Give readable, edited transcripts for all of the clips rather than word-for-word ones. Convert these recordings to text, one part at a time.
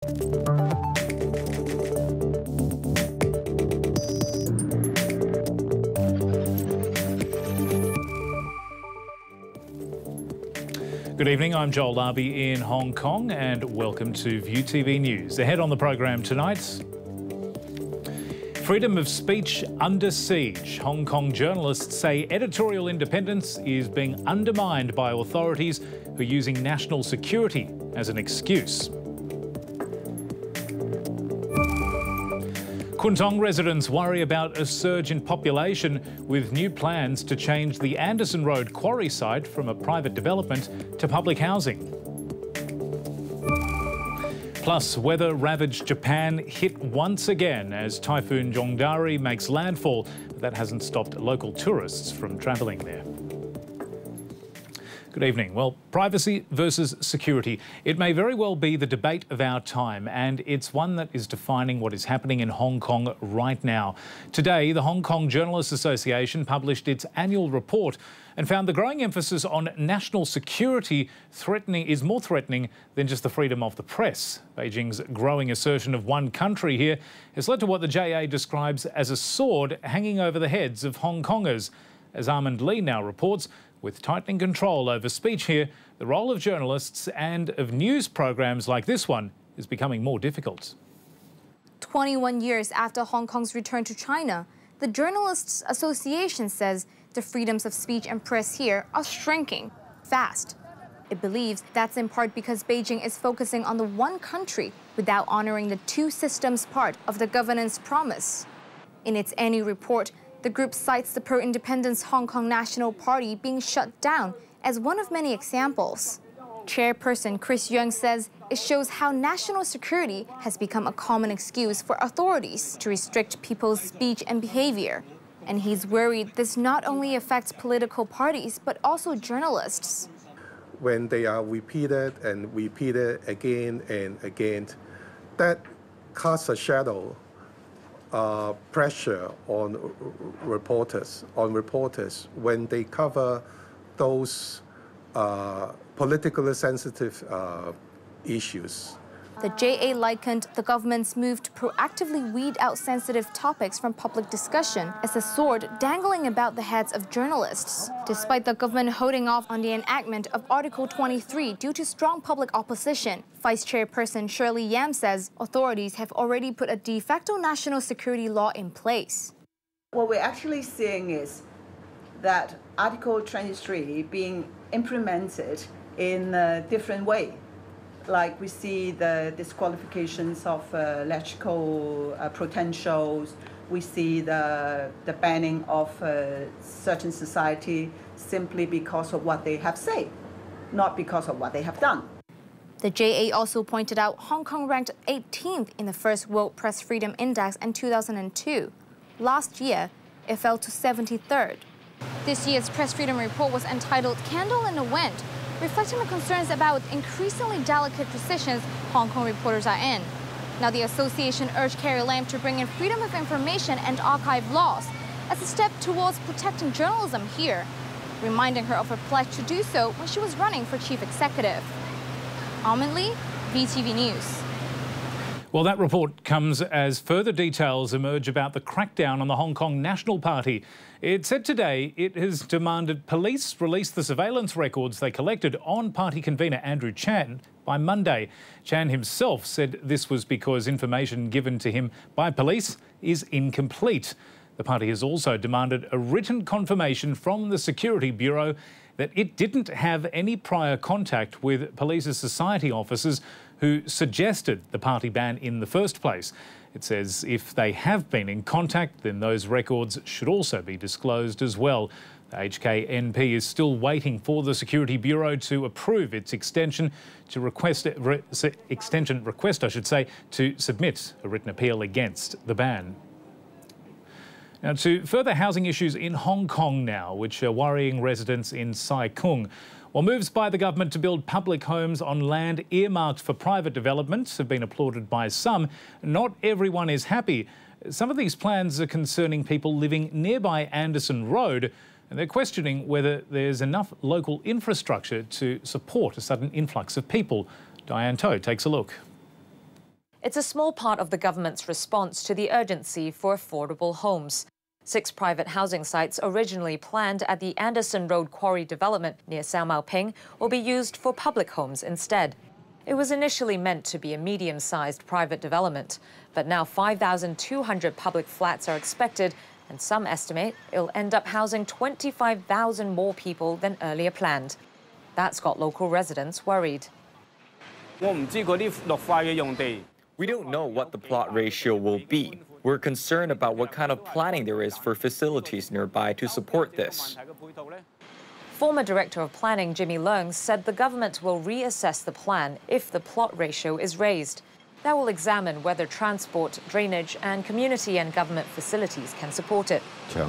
Good evening, I'm Joel Labi in Hong Kong and welcome to View TV News. Ahead on the program tonight, freedom of speech under siege. Hong Kong journalists say editorial independence is being undermined by authorities who are using national security as an excuse. Kwun residents worry about a surge in population with new plans to change the Anderson Road quarry site from a private development to public housing. Plus, weather-ravaged Japan hit once again as Typhoon Jongdari makes landfall. But that hasn't stopped local tourists from travelling there. Good evening. Well, privacy versus security. It may very well be the debate of our time, and it's one that is defining what is happening in Hong Kong right now. Today, the Hong Kong Journalists Association published its annual report and found the growing emphasis on national security is more threatening than just the freedom of the press. Beijing's growing assertion of one country here has led to what the JA describes as a sword hanging over the heads of Hong Kongers. As Armand Lee now reports, with tightening control over speech here, the role of journalists and of news programs like this one is becoming more difficult. 21 years after Hong Kong's return to China, the Journalists Association says the freedoms of speech and press here are shrinking fast. It believes that's in part because Beijing is focusing on the one country without honoring the two systems part of the governance promise. In its annual report, the group cites the pro-independence Hong Kong National Party being shut down as one of many examples. Chairperson Chris Yeung says it shows how national security has become a common excuse for authorities to restrict people's speech and behavior. And he's worried this not only affects political parties, but also journalists. When they are repeated and repeated again and again, that casts a shadow pressure on reporters when they cover those politically sensitive issues. The JA likened the government's move to proactively weed out sensitive topics from public discussion as a sword dangling about the heads of journalists. Despite the government holding off on the enactment of Article 23 due to strong public opposition, Vice Chairperson Shirley Yam says authorities have already put a de facto national security law in place. What we're actually seeing is that Article 23 being implemented in a different way. Like we see the disqualifications of electrical potentials, we see the banning of certain society simply because of what they have said, not because of what they have done. The JA also pointed out Hong Kong ranked 18th in the first World Press Freedom Index in 2002. Last year, it fell to 73rd. This year's Press Freedom Report was entitled Candle in the Wind, reflecting the concerns about increasingly delicate positions Hong Kong reporters are in. Now, the association urged Carrie Lam to bring in freedom of information and archive laws as a step towards protecting journalism here, reminding her of her pledge to do so when she was running for chief executive. Armand Lee, VTV News. Well, that report comes as further details emerge about the crackdown on the Hong Kong National Party. It said today it has demanded police release the surveillance records they collected on party convener Andrew Chan by Monday. Chan himself said this was because information given to him by police is incomplete. The party has also demanded a written confirmation from the Security Bureau that it didn't have any prior contact with Police Society officers who suggested the party ban in the first place. It says if they have been in contact, then those records should also be disclosed as well. The HKNP is still waiting for the Security Bureau to approve its extension request, to submit a written appeal against the ban. Now, to further housing issues in Hong Kong now, which are worrying residents in Sai Kung. While moves by the government to build public homes on land earmarked for private developments have been applauded by some, not everyone is happy. Some of these plans are concerning people living nearby Anderson Road, and they're questioning whether there's enough local infrastructure to support a sudden influx of people. Diane Toh takes a look. It's a small part of the government's response to the urgency for affordable homes. 6 private housing sites originally planned at the Anderson Road Quarry development near Sao Mau Ping will be used for public homes instead. It was initially meant to be a medium-sized private development, but now 5,200 public flats are expected, and some estimate it'll end up housing 25,000 more people than earlier planned. That's got local residents worried. We don't know what the plot ratio will be. We're concerned about what kind of planning there is for facilities nearby to support this. Former Director of Planning Jimmy Leung said the government will reassess the plan if the plot ratio is raised. That will examine whether transport, drainage and community and government facilities can support it. There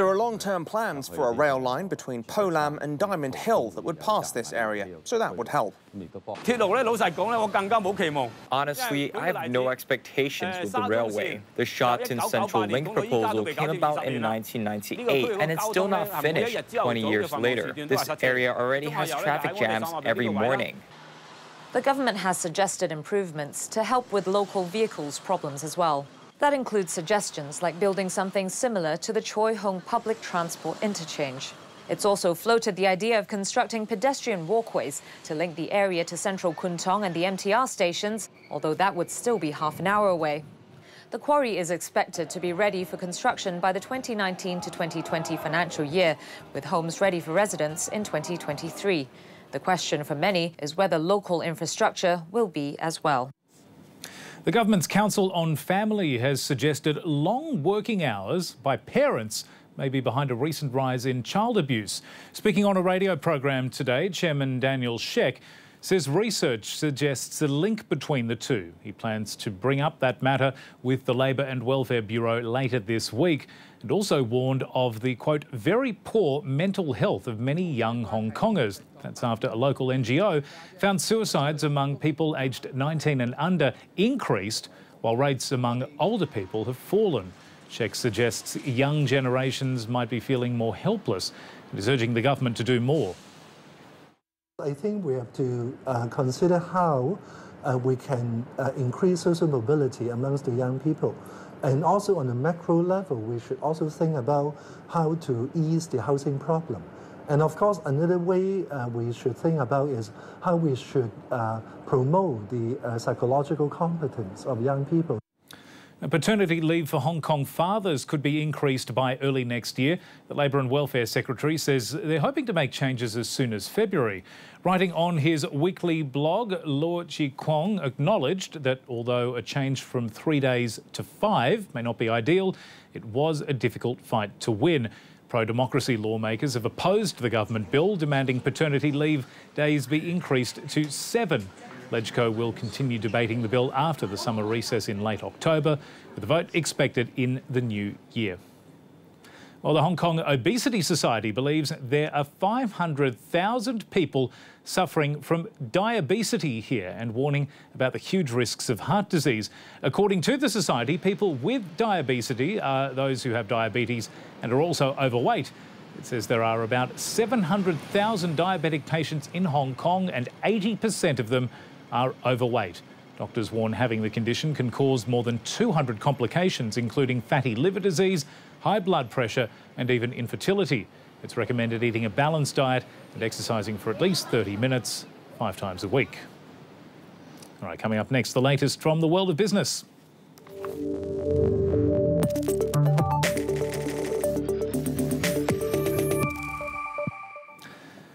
are long-term plans for a rail line between Polam and Diamond Hill that would pass this area, so that would help. Honestly, I have no expectations with the railway. The Sha-Tin Central Link proposal came about in 1998, and it's still not finished 20 years later. This area already has traffic jams every morning. The government has suggested improvements to help with local vehicles problems as well. That includes suggestions like building something similar to the Choi Hong public transport interchange. It's also floated the idea of constructing pedestrian walkways to link the area to central Kwun Tong and the MTR stations, although that would still be half an hour away. The quarry is expected to be ready for construction by the 2019 to 2020 financial year, with homes ready for residents in 2023. The question for many is whether local infrastructure will be as well. The government's Council on Family has suggested long working hours by parents may be behind a recent rise in child abuse. Speaking on a radio program today, Chairman Daniel Sheck says research suggests a link between the two. He plans to bring up that matter with the Labour and Welfare Bureau later this week, and also warned of the, quote, very poor mental health of many young Hong Kongers. That's after a local NGO found suicides among people aged 19 and under increased, while rates among older people have fallen. Sheck suggests young generations might be feeling more helpless and is urging the government to do more. I think we have to consider how we can increase social mobility amongst the young people. And also on a macro level, we should also think about how to ease the housing problem. And of course, another way we should think about is how we should promote the psychological competence of young people. Paternity leave for Hong Kong fathers could be increased by early next year. The Labour and Welfare Secretary says they're hoping to make changes as soon as February. Writing on his weekly blog, Luo Chi-kwong acknowledged that although a change from 3 days to 5 may not be ideal, it was a difficult fight to win. Pro-democracy lawmakers have opposed the government bill demanding paternity leave days be increased to 7. LegCo will continue debating the bill after the summer recess in late October, with the vote expected in the new year. Well, the Hong Kong Obesity Society believes there are 500,000 people suffering from diabesity here and warning about the huge risks of heart disease. According to the society, people with diabesity are those who have diabetes and are also overweight. It says there are about 700,000 diabetic patients in Hong Kong and 80% of them are overweight. Doctors warn having the condition can cause more than 200 complications, including fatty liver disease, high blood pressure and even infertility. It's recommended eating a balanced diet and exercising for at least 30 minutes, 5 times a week. All right, coming up next, the latest from the world of business.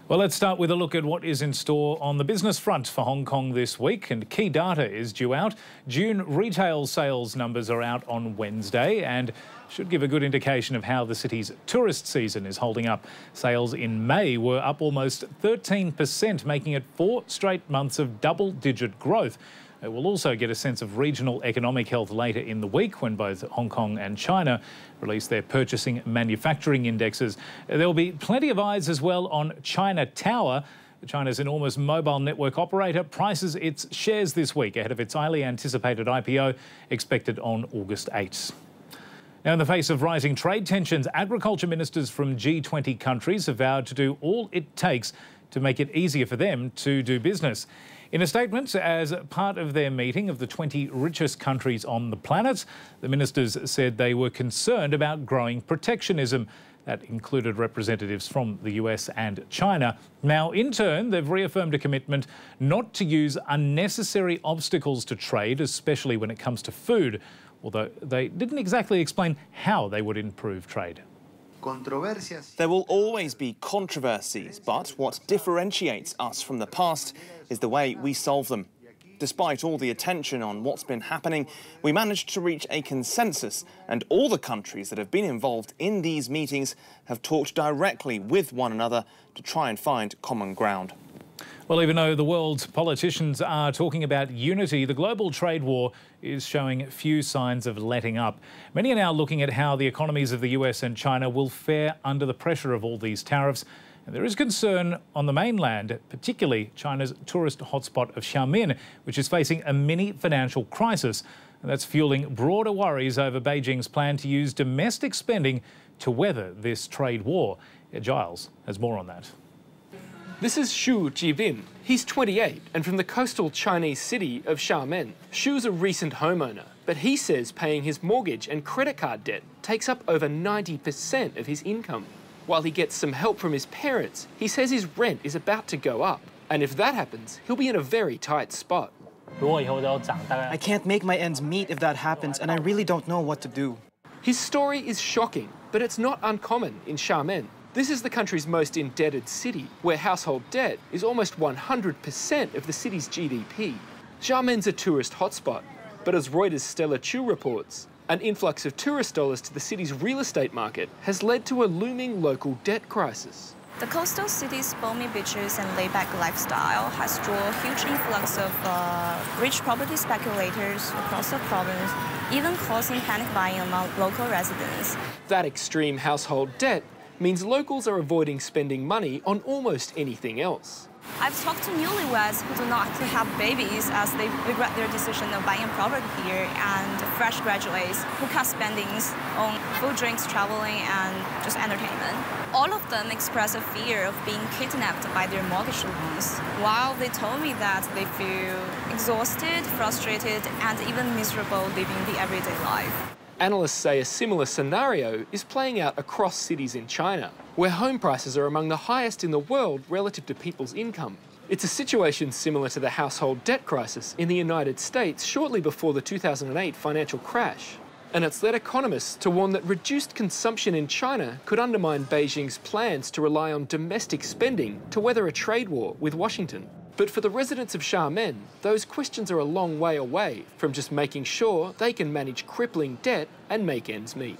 Well, let's start with a look at what is in store on the business front for Hong Kong this week, and key data is due out. June retail sales numbers are out on Wednesday and should give a good indication of how the city's tourist season is holding up. Sales in May were up almost 13%, making it 4 straight months of double-digit growth. We'll also get a sense of regional economic health later in the week when both Hong Kong and China release their purchasing manufacturing indexes. There will be plenty of eyes as well on China Tower. China's enormous mobile network operator prices its shares this week ahead of its highly anticipated IPO expected on August 8th. Now, in the face of rising trade tensions, agriculture ministers from G20 countries have vowed to do all it takes to make it easier for them to do business. In a statement, as part of their meeting of the 20 richest countries on the planet, the ministers said they were concerned about growing protectionism. That included representatives from the US and China. Now, in turn, they've reaffirmed a commitment not to use unnecessary obstacles to trade, especially when it comes to food, although they didn't exactly explain how they would improve trade. There will always be controversies, but what differentiates us from the past is the way we solve them. Despite all the attention on what's been happening, we managed to reach a consensus, and all the countries that have been involved in these meetings have talked directly with one another to try and find common ground. Well, even though the world's politicians are talking about unity, the global trade war is showing few signs of letting up. Many are now looking at how the economies of the US and China will fare under the pressure of all these tariffs. And there is concern on the mainland, particularly China's tourist hotspot of Xiamen, which is facing a mini financial crisis. And that's fueling broader worries over Beijing's plan to use domestic spending to weather this trade war. Giles has more on that. This is Xu Jibin. He's 28 and from the coastal Chinese city of Xiamen. Xu's a recent homeowner, but he says paying his mortgage and credit card debt takes up over 90% of his income. While he gets some help from his parents, he says his rent is about to go up. And if that happens, he'll be in a very tight spot. I can't make my ends meet if that happens, and I really don't know what to do. His story is shocking, but it's not uncommon in Xiamen. This is the country's most indebted city, where household debt is almost 100% of the city's GDP. Xiamen's a tourist hotspot, but as Reuters' Stella Chu reports, an influx of tourist dollars to the city's real estate market has led to a looming local debt crisis. The coastal city's balmy beaches and laid-back lifestyle has drawn a huge influx of rich property speculators across the province, even causing panic buying among local residents. That extreme household debt means locals are avoiding spending money on almost anything else. I've talked to newlyweds who do not have babies as they regret their decision of buying a property here, and fresh graduates who cut spendings on food, drinks, traveling, and just entertainment. All of them express a fear of being kidnapped by their mortgage loans, while they told me that they feel exhausted, frustrated, and even miserable living the everyday life. Analysts say a similar scenario is playing out across cities in China, where home prices are among the highest in the world relative to people's income. It's a situation similar to the household debt crisis in the United States shortly before the 2008 financial crash. And it's led economists to warn that reduced consumption in China could undermine Beijing's plans to rely on domestic spending to weather a trade war with Washington. But for the residents of Xiamen, those questions are a long way away from just making sure they can manage crippling debt and make ends meet.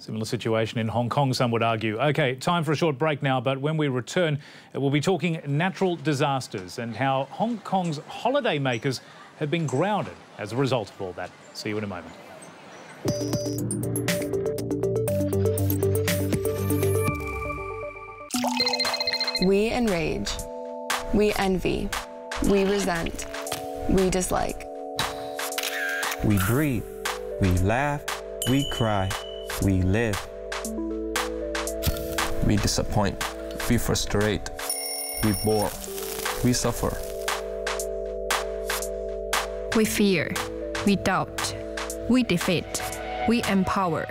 Similar situation in Hong Kong, some would argue. OK, time for a short break now, but when we return, we'll be talking natural disasters and how Hong Kong's holiday makers have been grounded as a result of all that. See you in a moment. We enrage. We envy, we resent, we dislike. We breathe, we laugh, we cry, we live. We disappoint, we frustrate, we bore, we suffer. We fear, we doubt, we defeat, we empower.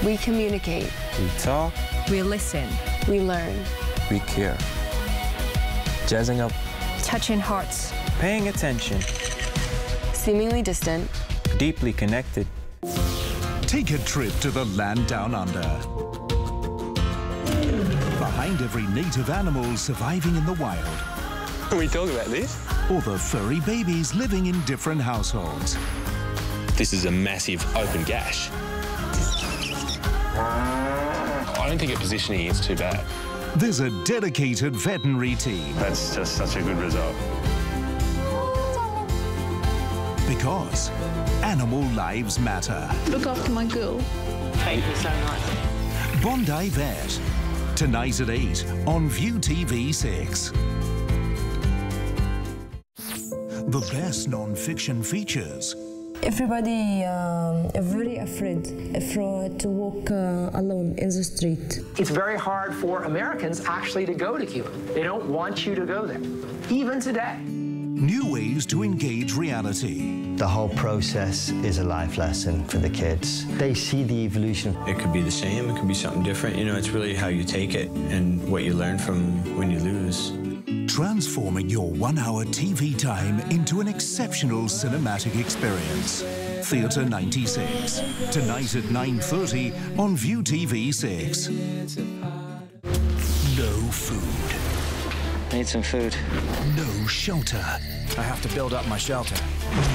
We communicate. We talk. We listen. We learn. We care. Jazzing up. Touching hearts. Paying attention. Seemingly distant. Deeply connected. Take a trip to the land down under. Behind every native animal surviving in the wild. Can we talk about this? Or the furry babies living in different households. This is a massive open gash. I don't think at positioning it's too bad. There's a dedicated veterinary team. That's just such a good result. Because animal lives matter. Look after my girl. Thank you so much. Bondi Vet. Tonight at 8 on View TV 6. The best non-fiction features. Everybody very afraid to walk alone in the street. It's very hard for Americans actually to go to Cuba. They don't want you to go there, even today. New ways to engage reality. The whole process is a life lesson for the kids. They see the evolution. It could be the same, it could be something different. You know, it's really how you take it and what you learn from when you lose. Transforming your 1 hour TV time into an exceptional cinematic experience. Theatre 96. Tonight at 9:30 on View TV 6. No food. Need some food. No shelter. I have to build up my shelter.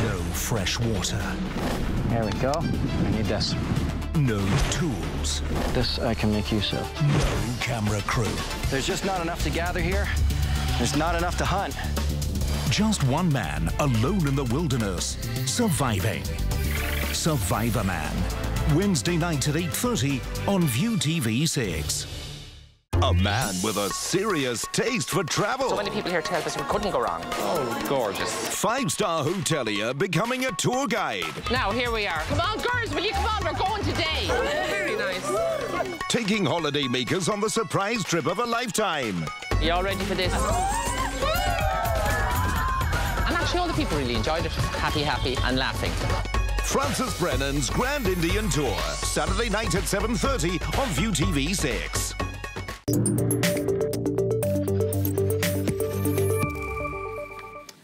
No fresh water. There we go. I need this. No tools. This I can make use of. No camera crew. There's just not enough to gather here. There's not enough to hunt. Just one man alone in the wilderness, surviving. Survivor Man. Wednesday night at 8:30 on View TV 6. A man with a serious taste for travel. So many people here tell us we couldn't go wrong. Oh, gorgeous. 5-star hotelier becoming a tour guide. Now, here we are. Come on, girls, will you come on? We're going today. Oh, very nice. Taking holiday makers on the surprise trip of a lifetime. You all ready for this? And actually, all the people really enjoyed it. Happy, and laughing. Francis Brennan's Grand Indian Tour. Saturday night at 7:30 on View TV 6.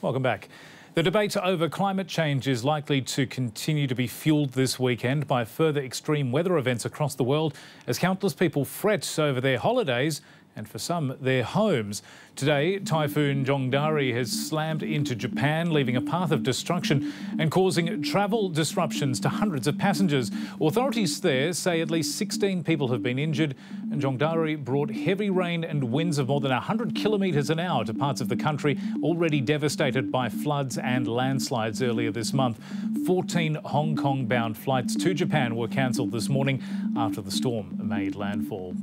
Welcome back. The debate over climate change is likely to continue to be fuelled this weekend by further extreme weather events across the world as countless people fret over their holidays and for some, their homes. Today, Typhoon Jongdari has slammed into Japan, leaving a path of destruction and causing travel disruptions to hundreds of passengers. Authorities there say at least 16 people have been injured, and Jongdari brought heavy rain and winds of more than 100 kilometres an hour to parts of the country already devastated by floods and landslides earlier this month. 14 Hong Kong-bound flights to Japan were cancelled this morning after the storm made landfall.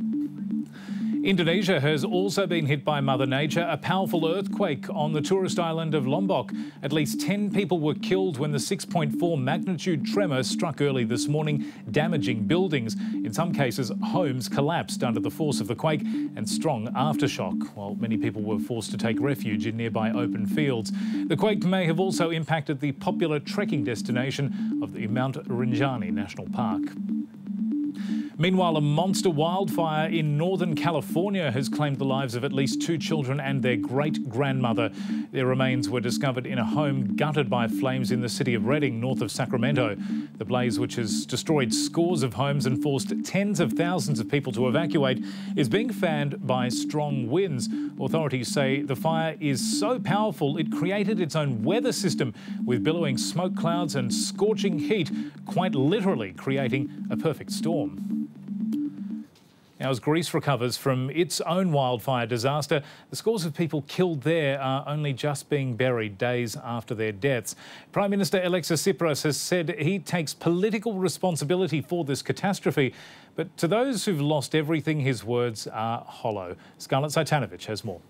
Indonesia has also been hit by Mother Nature, a powerful earthquake on the tourist island of Lombok. At least 10 people were killed when the 6.4 magnitude tremor struck early this morning, damaging buildings. In some cases, homes collapsed under the force of the quake and strong aftershock, while many people were forced to take refuge in nearby open fields. The quake may have also impacted the popular trekking destination of the Mount Rinjani National Park. Meanwhile, a monster wildfire in Northern California has claimed the lives of at least 2 children and their great-grandmother. Their remains were discovered in a home gutted by flames in the city of Redding, north of Sacramento. The blaze, which has destroyed scores of homes and forced tens of thousands of people to evacuate, is being fanned by strong winds. Authorities say the fire is so powerful it created its own weather system, with billowing smoke clouds and scorching heat, quite literally creating a perfect storm. Now, as Greece recovers from its own wildfire disaster, the scores of people killed there are only just being buried days after their deaths. Prime Minister Alexis Tsipras has said he takes political responsibility for this catastrophe, but to those who've lost everything, his words are hollow. Scarlett Saitanovic has more.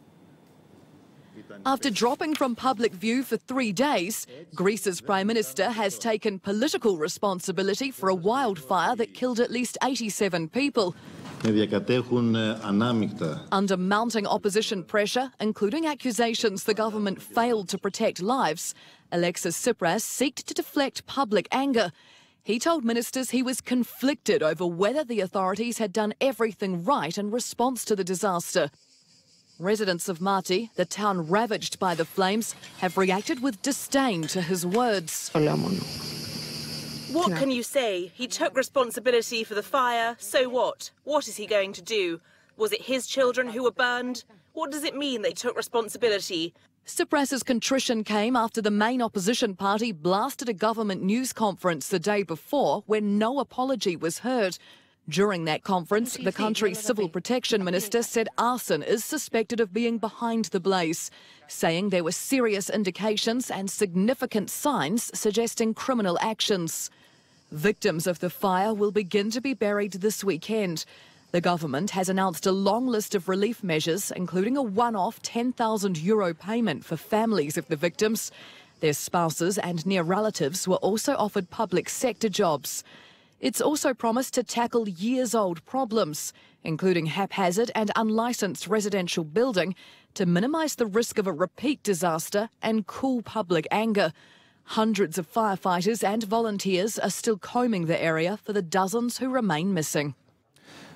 After dropping from public view for 3 days, Greece's Prime Minister has taken political responsibility for a wildfire that killed at least 87 people. Under mounting opposition pressure, including accusations the government failed to protect lives, Alexis Tsipras sought to deflect public anger. He told ministers he was conflicted over whether the authorities had done everything right in response to the disaster. Residents of Mati, the town ravaged by the flames, have reacted with disdain to his words. What can you say? He took responsibility for the fire, so what? What is he going to do? Was it his children who were burned? What does it mean they took responsibility? Tsipras's contrition came after the main opposition party blasted a government news conference the day before when no apology was heard. During that conference, the country's civil protection minister said arson is suspected of being behind the blaze, saying there were serious indications and significant signs suggesting criminal actions. Victims of the fire will begin to be buried this weekend. The government has announced a long list of relief measures, including a one-off €10,000 payment for families of the victims. Their spouses and near relatives were also offered public sector jobs. It's also promised to tackle years-old problems, including haphazard and unlicensed residential building, to minimise the risk of a repeat disaster and cool public anger. Hundreds of firefighters and volunteers are still combing the area for the dozens who remain missing.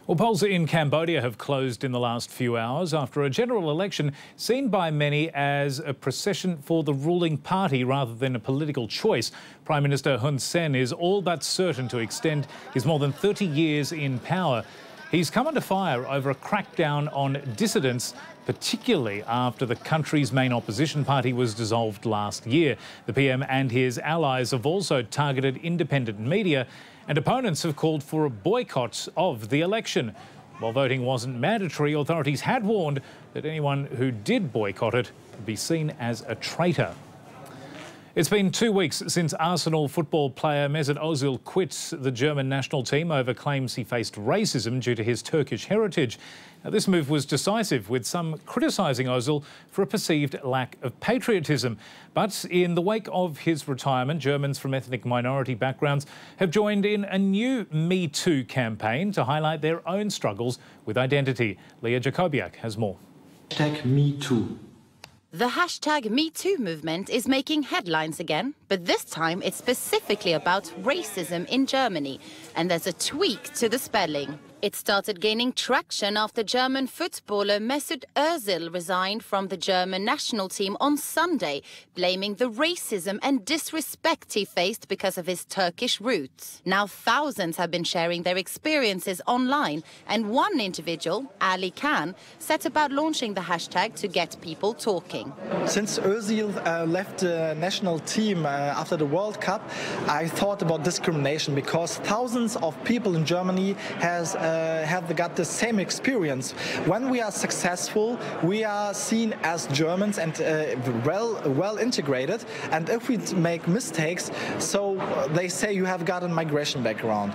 Well, polls in Cambodia have closed in the last few hours after a general election seen by many as a procession for the ruling party rather than a political choice. Prime Minister Hun Sen is all but certain to extend his more than 30 years in power. He's come under fire over a crackdown on dissidents, particularly after the country's main opposition party was dissolved last year. The PM and his allies have also targeted independent media, and opponents have called for a boycott of the election. While voting wasn't mandatory, authorities had warned that anyone who did boycott it would be seen as a traitor. It's been 2 weeks since Arsenal football player Mesut Ozil quit the German national team over claims he faced racism due to his Turkish heritage. Now, this move was decisive, with some criticising Ozil for a perceived lack of patriotism. But in the wake of his retirement, Germans from ethnic minority backgrounds have joined in a new Me Too campaign to highlight their own struggles with identity. Leah Jacobiak has more. #MeToo. The hashtag #MeToo movement is making headlines again, but this time it's specifically about racism in Germany, and there's a tweak to the spelling. It started gaining traction after German footballer Mesut Ozil resigned from the German national team on Sunday, blaming the racism and disrespect he faced because of his Turkish roots. Now thousands have been sharing their experiences online, and one individual, Ali Khan, set about launching the hashtag to get people talking. Since Ozil left the national team after the World Cup, I thought about discrimination, because thousands of people in Germany have got the same experience. When we are successful, we are seen as Germans and well integrated, and if we make mistakes, so they say you have got a migration background.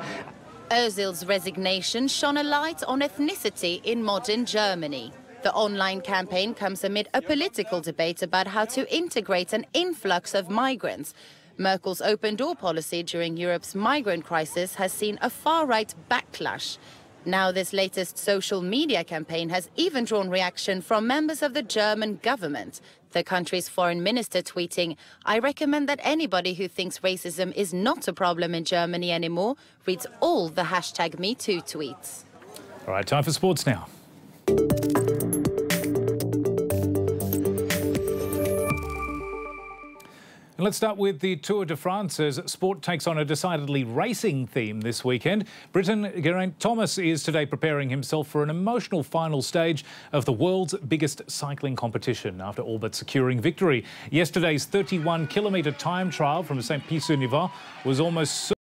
Ozil's resignation shone a light on ethnicity in modern Germany. The online campaign comes amid a political debate about how to integrate an influx of migrants. Merkel's open-door policy during Europe's migrant crisis has seen a far-right backlash. Now this latest social media campaign has even drawn reaction from members of the German government. The country's foreign minister tweeting, "I recommend that anybody who thinks racism is not a problem in Germany anymore reads all the hashtag #MeToo tweets." All right, time for sports now. And let's start with the Tour de France, as sport takes on a decidedly racing theme this weekend. Briton Geraint Thomas is today preparing himself for an emotional final stage of the world's biggest cycling competition after all but securing victory. Yesterday's 31-kilometre time trial from Saint-Pie-sur-Nivelle was almost